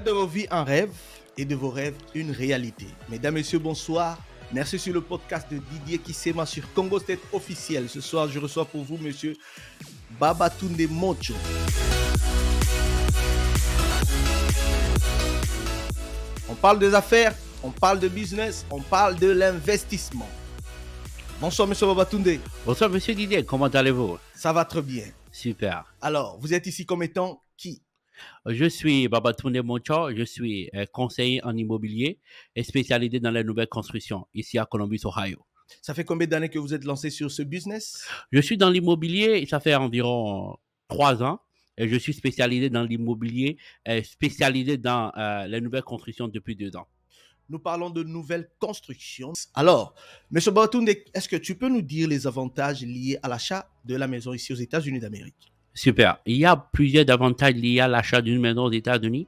Faire de vos vies un rêve et de vos rêves une réalité. Mesdames, Messieurs, bonsoir. Merci sur le podcast de Didier Kisema sur Congo State officiel. Ce soir, je reçois pour vous Monsieur Babatunde Mocho. On parle des affaires, on parle de business, on parle de l'investissement. Bonsoir Monsieur Babatunde. Bonsoir Monsieur Didier, comment allez-vous? Ça va très bien. Super. Alors, vous êtes ici comme étant qui? Je suis Babatunde Mocho, je suis conseiller en immobilier et spécialisé dans les nouvelles constructions ici à Columbus, Ohio. Ça fait combien d'années que vous êtes lancé sur ce business? Je suis dans l'immobilier et ça fait environ 3 ans. Et je suis spécialisé dans l'immobilier, spécialisé dans les nouvelles constructions depuis 2 ans. Nous parlons de nouvelles constructions. Alors, M. Babatunde, est-ce que tu peux nous dire les avantages liés à l'achat de la maison ici aux États-Unis d'Amérique? Super. Il y a plusieurs avantages liés à l'achat d'une maison aux États-Unis.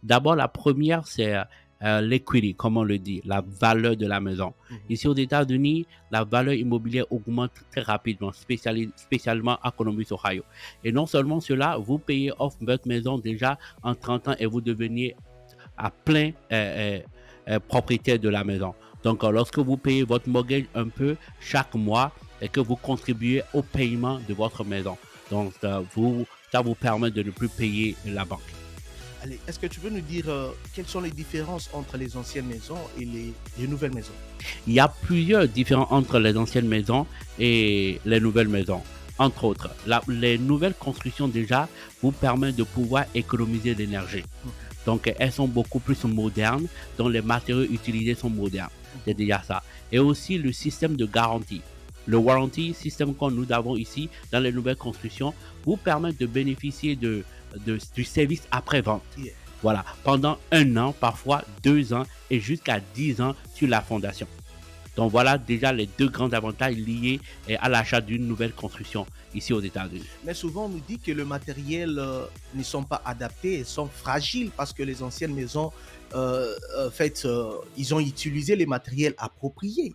D'abord, la première, c'est l'equity, comme on le dit, la valeur de la maison. Ici aux États-Unis, la valeur immobilière augmente très rapidement, spécialement à Columbus, Ohio. Et non seulement cela, vous payez off votre maison déjà en 30 ans et vous deveniez à plein propriétaire de la maison. Donc, lorsque vous payez votre mortgage un peu chaque mois et que vous contribuez au paiement de votre maison. Donc, ça vous permet de ne plus payer la banque. Allez, est-ce que tu peux nous dire quelles sont les différences entre les anciennes maisons et les nouvelles maisons? Il y a plusieurs différences entre les anciennes maisons et les nouvelles maisons. Entre autres, les nouvelles constructions déjà vous permettent de pouvoir économiser l'énergie. Donc, elles sont beaucoup plus modernes, donc les matériaux utilisés sont modernes. C'est déjà ça. Et aussi le système de garantie. Le warranty system que nous avons ici dans les nouvelles constructions vous permet de bénéficier du service après-vente. Yeah. Voilà, pendant 1 an, parfois 2 ans et jusqu'à 10 ans sur la fondation. Donc voilà déjà les 2 grands avantages liés à l'achat d'une nouvelle construction ici aux États-Unis. Mais souvent on nous dit que le matériel ne sont pas adaptés et sont fragiles parce que les anciennes maisons, ils ont utilisé les matériels appropriés.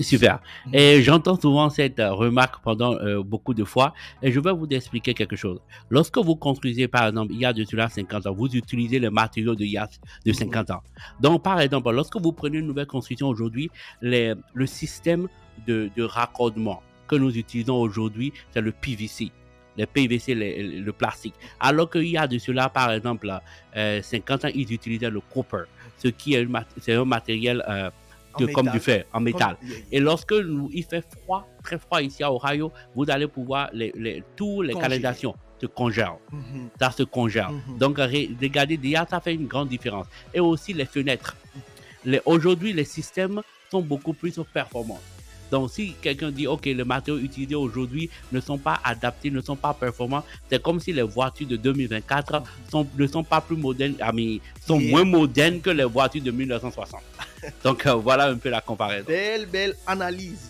Super. Et j'entends souvent cette remarque pendant beaucoup de fois et je vais vous expliquer quelque chose. Lorsque vous construisez, par exemple, il y a de cela 50 ans, vous utilisez les matériaux de 50 ans. Donc, par exemple, lorsque vous prenez une nouvelle construction aujourd'hui, le système de raccordement que nous utilisons aujourd'hui, c'est le PVC. Le PVC, le plastique. Alors qu'il y a de cela, par exemple, 50 ans, ils utilisaient le copper, ce qui est un matériel comme du fer, en métal. Et lorsque il fait froid, très froid ici à Ohio, vous allez pouvoir, tous les canalisations se congèlent. Ça se congèle. Donc, regardez, déjà, ça fait une grande différence. Et aussi les fenêtres. Aujourd'hui, les systèmes sont beaucoup plus performants. Donc, si quelqu'un dit, OK, les matériaux utilisés aujourd'hui ne sont pas adaptés, ne sont pas performants, c'est comme si les voitures de 2024 ne sont pas plus modernes, sont moins modernes que les voitures de 1960. Donc, voilà un peu la comparaison. Belle analyse.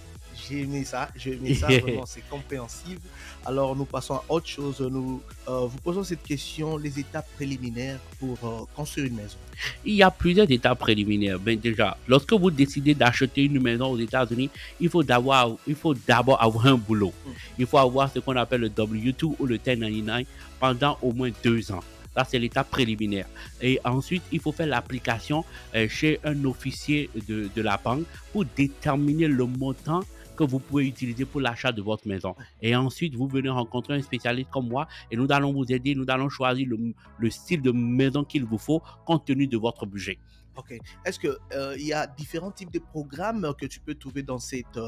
J'ai aimé ça, vraiment, c'est compréhensible. Alors, nous passons à autre chose. Nous vous posons cette question, les étapes préliminaires pour construire une maison. Il y a plusieurs étapes préliminaires. Ben déjà, lorsque vous décidez d'acheter une maison aux États-Unis, il faut d'abord avoir un boulot. Il faut avoir ce qu'on appelle le W2 ou le 1099 pendant au moins 2 ans. Ça, c'est l'étape préliminaire. Et ensuite, il faut faire l'application chez un officier de la banque pour déterminer le montant que vous pouvez utiliser pour l'achat de votre maison. Et ensuite, vous venez rencontrer un spécialiste comme moi et nous allons vous aider, nous allons choisir le style de maison qu'il vous faut compte tenu de votre budget. Ok. Est-ce qu'il y a différents types de programmes que tu peux trouver dans cette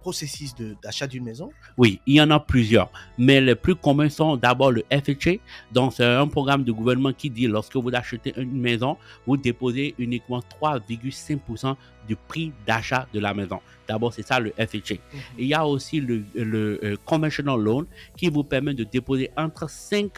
processus d'achat d'une maison? Oui, il y en a plusieurs, mais les plus communs sont d'abord le FHA. Donc, c'est un programme de gouvernement qui dit lorsque vous achetez une maison, vous déposez uniquement 3,5% du prix d'achat de la maison. D'abord, c'est ça le FHA. Il y a aussi le Conventional Loan qui vous permet de déposer entre 5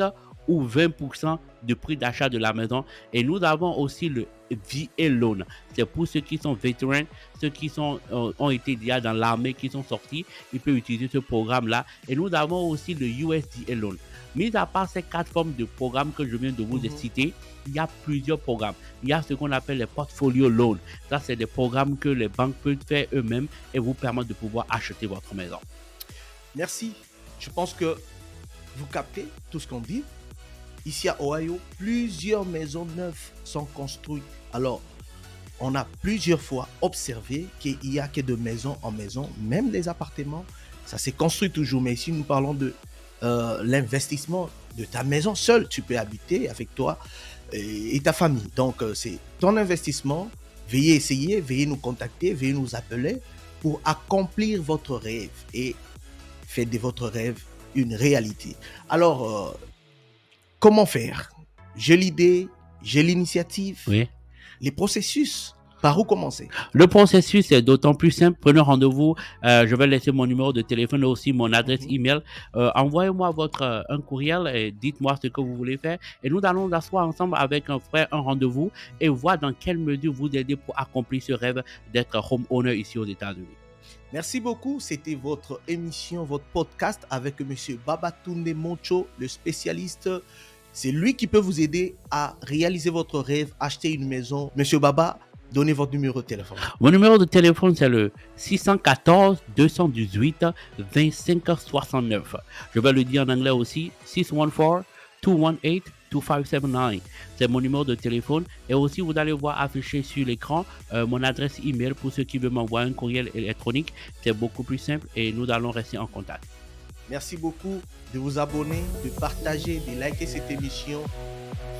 ou 20% du prix d'achat de la maison. Et nous avons aussi le VA Loan. C'est pour ceux qui sont vétérans, ceux qui ont été déjà dans l'armée, qui sont sortis, ils peuvent utiliser ce programme-là. Et nous avons aussi le USDA Loan. Mis à part ces 4 formes de programmes que je viens de vous citer, il y a plusieurs programmes. Il y a ce qu'on appelle les portfolio loans. Ça, c'est des programmes que les banques peuvent faire eux-mêmes et vous permettent de pouvoir acheter votre maison. Merci. Je pense que vous captez tout ce qu'on dit. ici à Ohio, plusieurs maisons neuves sont construites. Alors, on a plusieurs fois observé qu'il y a que de maison en maison, même les appartements, ça s'est construit toujours. Mais ici, nous parlons de l'investissement de ta maison seule. Tu peux habiter avec toi et ta famille. Donc, c'est ton investissement. Veuillez essayer, veuillez nous contacter, veuillez nous appeler pour accomplir votre rêve et faire de votre rêve une réalité. Alors, comment faire? J'ai l'idée, j'ai l'initiative, Oui. les processus. Par où commencer? Le processus est d'autant plus simple. Prenez rendez-vous. Je vais laisser mon numéro de téléphone et aussi mon adresse email. Envoyez-moi un courriel et dites-moi ce que vous voulez faire. Et nous allons nous asseoir ensemble avec un frère, un rendez-vous et voir dans quelle mesure vous aider pour accomplir ce rêve d'être homeowner ici aux États-Unis. Merci beaucoup. C'était votre émission, votre podcast avec M. Babatunde Moncho, le spécialiste. C'est lui qui peut vous aider à réaliser votre rêve, acheter une maison. Monsieur Baba, donnez votre numéro de téléphone. Mon numéro de téléphone, c'est le 614-218-2569. Je vais le dire en anglais aussi, 614-218-2579. C'est mon numéro de téléphone. Et aussi, vous allez voir affiché sur l'écran mon adresse email pour ceux qui veulent m'envoyer un courriel électronique. C'est beaucoup plus simple et nous allons rester en contact. Merci beaucoup de vous abonner, de partager, de liker cette émission.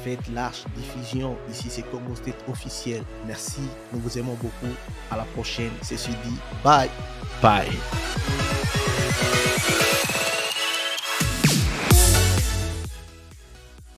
Faites large diffusion. Ici, c'est Congo State officiel. Merci. Nous vous aimons beaucoup. À la prochaine. C'est dit. Bye. Bye.